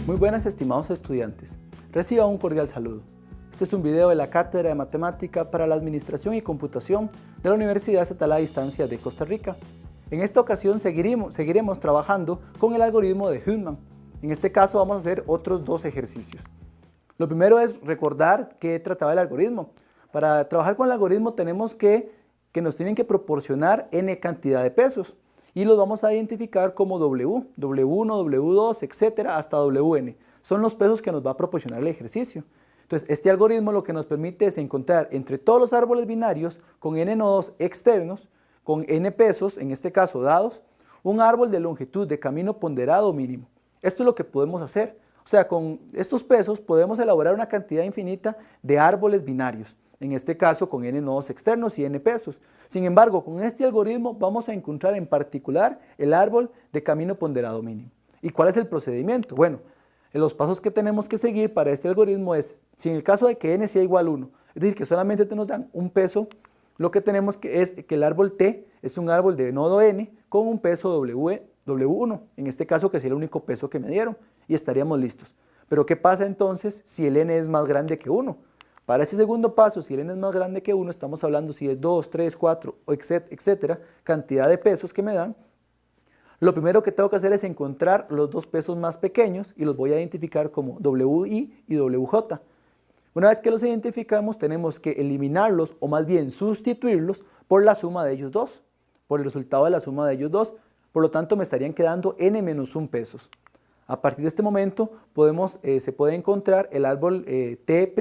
Muy buenas, estimados estudiantes. Reciban un cordial saludo. Este es un video de la Cátedra de Matemática para la Administración y Computación de la Universidad Estatal a Distancia de Costa Rica. En esta ocasión seguiremos trabajando con el algoritmo de Huffman. En este caso vamos a hacer otros dos ejercicios. Lo primero es recordar qué trataba el algoritmo. Para trabajar con el algoritmo tenemos que nos tienen que proporcionar n cantidad de pesos y los vamos a identificar como W, W1, W2, etcétera, hasta Wn. Son los pesos que nos va a proporcionar el ejercicio. Entonces, este algoritmo lo que nos permite es encontrar entre todos los árboles binarios con n nodos externos, con n pesos, en este caso dados, un árbol de longitud de camino ponderado mínimo. Esto es lo que podemos hacer. O sea, con estos pesos podemos elaborar una cantidad infinita de árboles binarios, en este caso con n nodos externos y n pesos. Sin embargo, con este algoritmo vamos a encontrar en particular el árbol de camino ponderado mínimo. ¿Y cuál es el procedimiento? Bueno, los pasos que tenemos que seguir para este algoritmo es, si en el caso de que n sea igual a 1, es decir, que solamente nos dan un peso, lo que tenemos es que el árbol t es un árbol de nodo n con un peso W1, en este caso que sería el único peso que me dieron, y estaríamos listos. Pero ¿qué pasa entonces si el n es más grande que 1? Para este segundo paso, si el n es más grande que 1, estamos hablando si es 2, 3, 4, etcétera, cantidad de pesos que me dan. Lo primero que tengo que hacer es encontrar los dos pesos más pequeños y los voy a identificar como WI y WJ. Una vez que los identificamos, tenemos que eliminarlos o más bien sustituirlos por la suma de ellos dos, por el resultado de la suma de ellos dos. Por lo tanto, me estarían quedando n menos 1 pesos. A partir de este momento se puede encontrar el árbol T'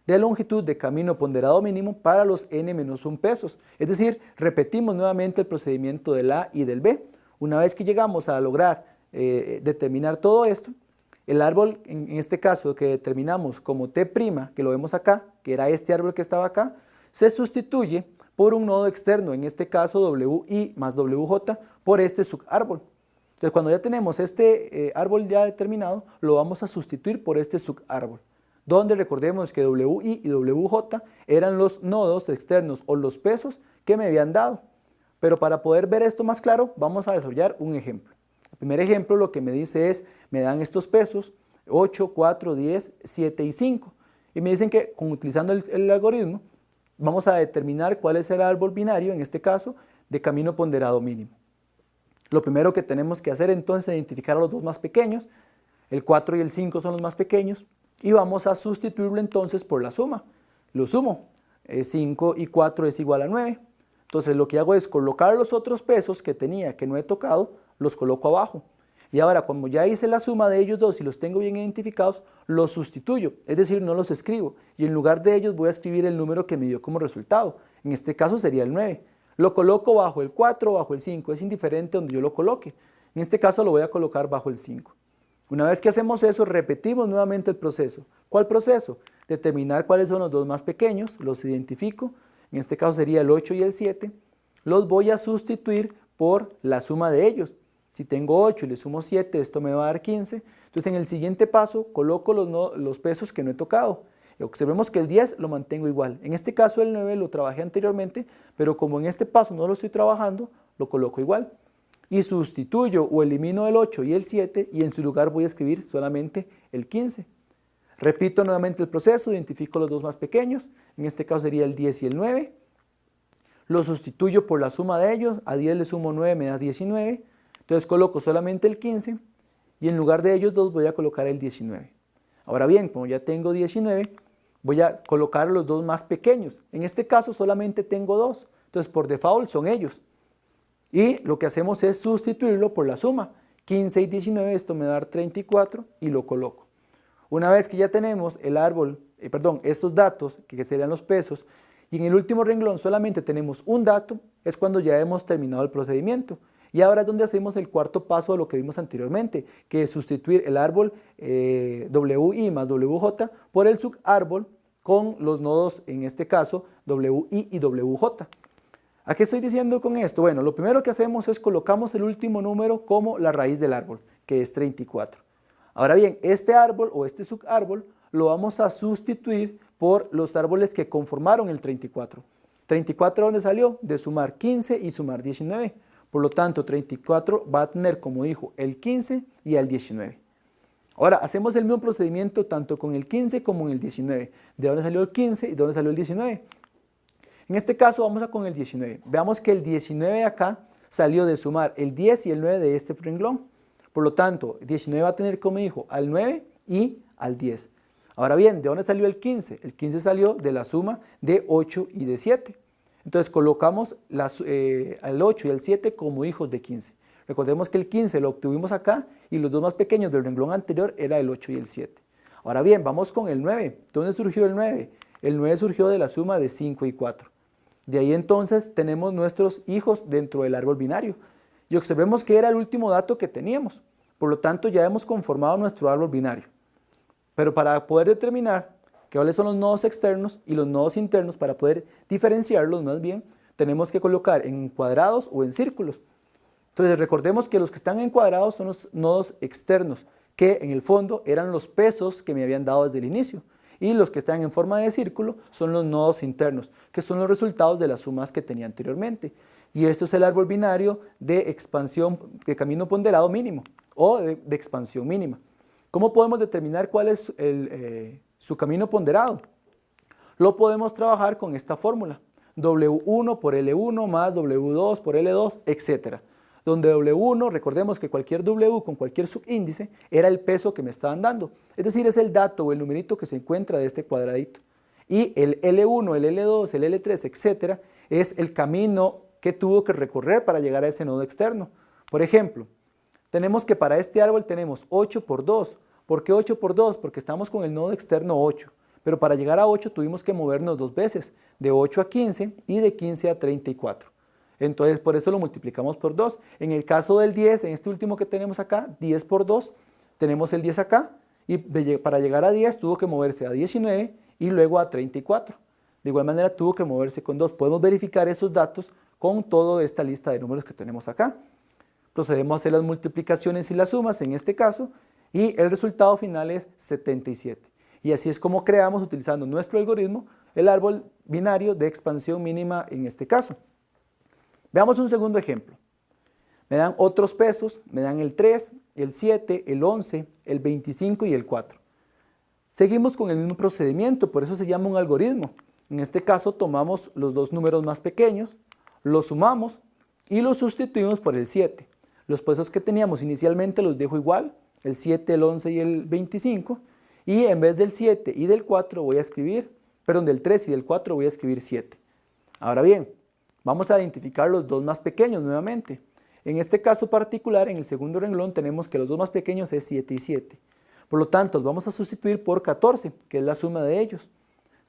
de longitud de camino ponderado mínimo para los n menos 1 pesos. Es decir, repetimos nuevamente el procedimiento del A y del B. Una vez que llegamos a lograr determinar todo esto, el árbol, en este caso que determinamos como T', que lo vemos acá, que era este árbol que estaba acá, se sustituye por un nodo externo, en este caso WI más WJ, por este subárbol. Entonces, cuando ya tenemos este árbol ya determinado, lo vamos a sustituir por este subárbol, donde recordemos que WI y WJ eran los nodos externos o los pesos que me habían dado. Pero para poder ver esto más claro, vamos a desarrollar un ejemplo. El primer ejemplo lo que me dice es, me dan estos pesos, 8, 4, 10, 7 y 5. Y me dicen que utilizando el algoritmo, vamos a determinar cuál es el árbol binario, en este caso, de camino ponderado mínimo. Lo primero que tenemos que hacer entonces es identificar a los dos más pequeños, el 4 y el 5 son los más pequeños, y vamos a sustituirlo entonces por la suma. Lo sumo, 5 y 4 es igual a 9. Entonces lo que hago es colocar los otros pesos que tenía, que no he tocado, los coloco abajo. Y ahora, como ya hice la suma de ellos dos y los tengo bien identificados, los sustituyo, es decir, no los escribo. Y en lugar de ellos voy a escribir el número que me dio como resultado. En este caso sería el 9. Lo coloco bajo el 4 o bajo el 5, es indiferente donde yo lo coloque. En este caso lo voy a colocar bajo el 5. Una vez que hacemos eso, repetimos nuevamente el proceso. ¿Cuál proceso? Determinar cuáles son los dos más pequeños, los identifico. En este caso sería el 8 y el 7. Los voy a sustituir por la suma de ellos. Si tengo 8 y le sumo 7, esto me va a dar 15. Entonces en el siguiente paso coloco los pesos que no he tocado. Observemos que el 10 lo mantengo igual. En este caso el 9 lo trabajé anteriormente, pero como en este paso no lo estoy trabajando, lo coloco igual. Y sustituyo o elimino el 8 y el 7 y en su lugar voy a escribir solamente el 15. Repito nuevamente el proceso, identifico los dos más pequeños, en este caso sería el 10 y el 9. Lo sustituyo por la suma de ellos, a 10 le sumo 9 me da 19. Entonces coloco solamente el 15 y en lugar de ellos dos voy a colocar el 19. Ahora bien, como ya tengo 19, voy a colocar los dos más pequeños. En este caso solamente tengo dos, entonces por default son ellos. Y lo que hacemos es sustituirlo por la suma. 15 y 19, esto me da 34 y lo coloco. Una vez que ya tenemos el árbol, estos datos, que serían los pesos, y en el último renglón solamente tenemos un dato, es cuando ya hemos terminado el procedimiento. Y ahora es donde hacemos el cuarto paso de lo que vimos anteriormente, que es sustituir el árbol WI más WJ por el subárbol con los nodos, en este caso, WI y WJ. ¿A qué estoy diciendo con esto? Bueno, lo primero que hacemos es colocamos el último número como la raíz del árbol, que es 34. Ahora bien, este árbol o este subárbol lo vamos a sustituir por los árboles que conformaron el 34. 34, ¿dónde salió? De sumar 15 y sumar 19. Por lo tanto, 34 va a tener como hijo el 15 y el 19. Ahora, hacemos el mismo procedimiento tanto con el 15 como en el 19. ¿De dónde salió el 15 y de dónde salió el 19? En este caso vamos a con el 19. Veamos que el 19 acá salió de sumar el 10 y el 9 de este renglón. Por lo tanto, 19 va a tener como hijo al 9 y al 10. Ahora bien, ¿de dónde salió el 15? El 15 salió de la suma de 8 y de 7. Entonces colocamos al 8 y al 7 como hijos de 15. Recordemos que el 15 lo obtuvimos acá y los dos más pequeños del renglón anterior era el 8 y el 7. Ahora bien, vamos con el 9. ¿Dónde surgió el 9? El 9 surgió de la suma de 5 y 4. De ahí entonces tenemos nuestros hijos dentro del árbol binario. Y observemos que era el último dato que teníamos. Por lo tanto, ya hemos conformado nuestro árbol binario. Pero para poder determinar cuáles son los nodos externos y los nodos internos, para poder diferenciarlos más bien, tenemos que colocar en cuadrados o en círculos. Entonces recordemos que los que están en cuadrados son los nodos externos, que en el fondo eran los pesos que me habían dado desde el inicio. Y los que están en forma de círculo son los nodos internos, que son los resultados de las sumas que tenía anteriormente. Y esto es el árbol binario de expansión, de camino ponderado mínimo o de expansión mínima. ¿Cómo podemos determinar cuál es su camino ponderado? Lo podemos trabajar con esta fórmula, W1 por L1 más W2 por L2, etc. Donde W1, recordemos que cualquier W con cualquier subíndice era el peso que me estaban dando. Es decir, es el dato o el numerito que se encuentra de este cuadradito. Y el L1, el L2, el L3, etc. es el camino que tuvo que recorrer para llegar a ese nodo externo. Por ejemplo, tenemos que para este árbol tenemos 8 por 2. ¿Por qué 8 por 2? Porque estamos con el nodo externo 8. Pero para llegar a 8 tuvimos que movernos dos veces, de 8 a 15 y de 15 a 34. Entonces, por eso lo multiplicamos por 2. En el caso del 10, en este último que tenemos acá, 10 por 2, tenemos el 10 acá, y para llegar a 10 tuvo que moverse a 19 y luego a 34. De igual manera tuvo que moverse con 2. Podemos verificar esos datos con toda esta lista de números que tenemos acá. Procedemos a hacer las multiplicaciones y las sumas en este caso, y el resultado final es 77. Y así es como creamos, utilizando nuestro algoritmo, el árbol binario de expansión mínima en este caso. Veamos un segundo ejemplo. Me dan otros pesos, me dan el 3, el 7, el 11, el 25 y el 4. Seguimos con el mismo procedimiento, por eso se llama un algoritmo. En este caso tomamos los dos números más pequeños, los sumamos y los sustituimos por el 7. Los pesos que teníamos inicialmente los dejo igual, el 7, el 11 y el 25, y en vez del 7 y del 4 voy a escribir, perdón, del 3 y del 4 voy a escribir 7. Ahora bien, vamos a identificar los dos más pequeños nuevamente. En este caso particular, en el segundo renglón, tenemos que los dos más pequeños es 7 y 7. Por lo tanto, los vamos a sustituir por 14, que es la suma de ellos.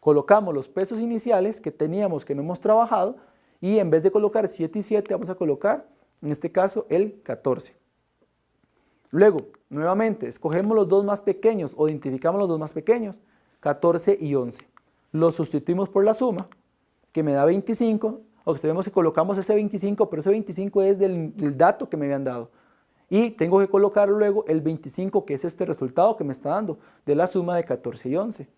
Colocamos los pesos iniciales que teníamos que no hemos trabajado y en vez de colocar 7 y 7, vamos a colocar, en este caso, el 14. Luego, nuevamente, escogemos los dos más pequeños o identificamos los dos más pequeños, 14 y 11. Los sustituimos por la suma, que me da 25. Observemos que colocamos ese 25, pero ese 25 es del dato que me habían dado. Y tengo que colocar luego el 25, que es este resultado que me está dando, de la suma de 14 y 11.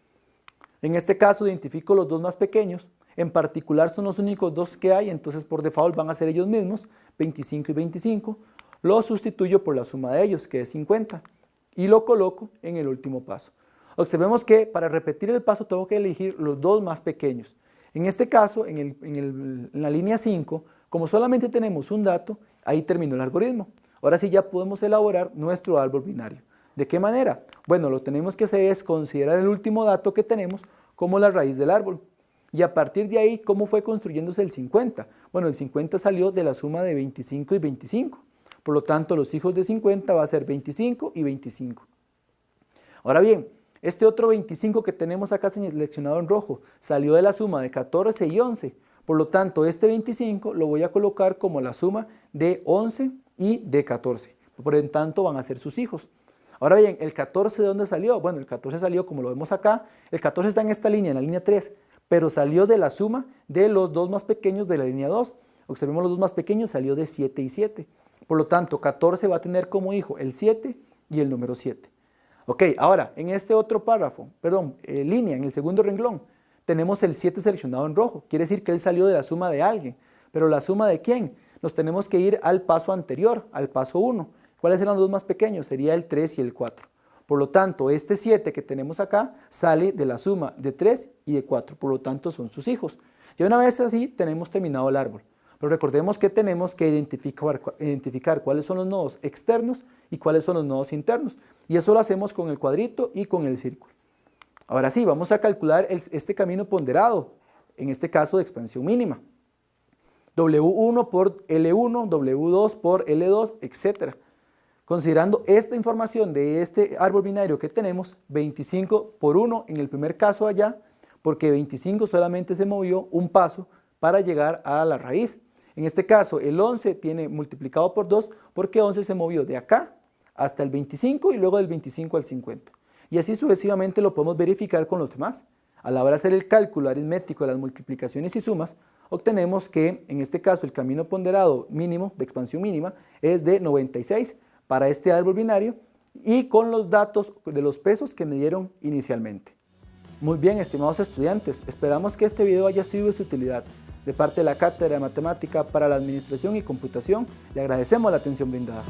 En este caso identifico los dos más pequeños, en particular son los únicos dos que hay, entonces por default van a ser ellos mismos, 25 y 25. Los sustituyo por la suma de ellos, que es 50, y lo coloco en el último paso. Observemos que para repetir el paso tengo que elegir los dos más pequeños. En este caso, en la línea 5, como solamente tenemos un dato, ahí terminó el algoritmo. Ahora sí ya podemos elaborar nuestro árbol binario. ¿De qué manera? Bueno, lo que tenemos que hacer es considerar el último dato que tenemos como la raíz del árbol. Y a partir de ahí, ¿cómo fue construyéndose el 50? Bueno, el 50 salió de la suma de 25 y 25. Por lo tanto, los hijos de 50 va a ser 25 y 25. Ahora bien, este otro 25 que tenemos acá seleccionado en rojo salió de la suma de 14 y 11. Por lo tanto, este 25 lo voy a colocar como la suma de 11 y de 14. Por lo tanto, van a ser sus hijos. Ahora bien, ¿el 14 de dónde salió? Bueno, el 14 salió, como lo vemos acá, el 14 está en esta línea, en la línea 3, pero salió de la suma de los dos más pequeños de la línea 2. Observemos los dos más pequeños, salió de 7 y 7. Por lo tanto, 14 va a tener como hijo el 7 y el número 7. Ok, ahora, en este otro párrafo, línea, en el segundo renglón, tenemos el 7 seleccionado en rojo. Quiere decir que él salió de la suma de alguien. ¿Pero la suma de quién? Nos tenemos que ir al paso anterior, al paso 1. ¿Cuáles eran los dos más pequeños? Sería el 3 y el 4. Por lo tanto, este 7 que tenemos acá sale de la suma de 3 y de 4, por lo tanto son sus hijos. Y una vez así tenemos terminado el árbol. Pero recordemos que tenemos que identificar cuáles son los nodos externos y cuáles son los nodos internos. Y eso lo hacemos con el cuadrito y con el círculo. Ahora sí, vamos a calcular este camino ponderado, en este caso de expansión mínima. W1 por L1, W2 por L2, etc. Considerando esta información de este árbol binario que tenemos, 25 por 1 en el primer caso allá, porque 25 solamente se movió un paso para llegar a la raíz. En este caso, el 11 tiene multiplicado por 2 porque 11 se movió de acá hasta el 25 y luego del 25 al 50. Y así sucesivamente lo podemos verificar con los demás. A la hora de hacer el cálculo aritmético de las multiplicaciones y sumas, obtenemos que en este caso el camino ponderado mínimo de expansión mínima es de 96 para este árbol binario y con los datos de los pesos que me dieron inicialmente. Muy bien, estimados estudiantes, esperamos que este video haya sido de su utilidad. De parte de la Cátedra de Matemática para la Administración y Computación, le agradecemos la atención brindada.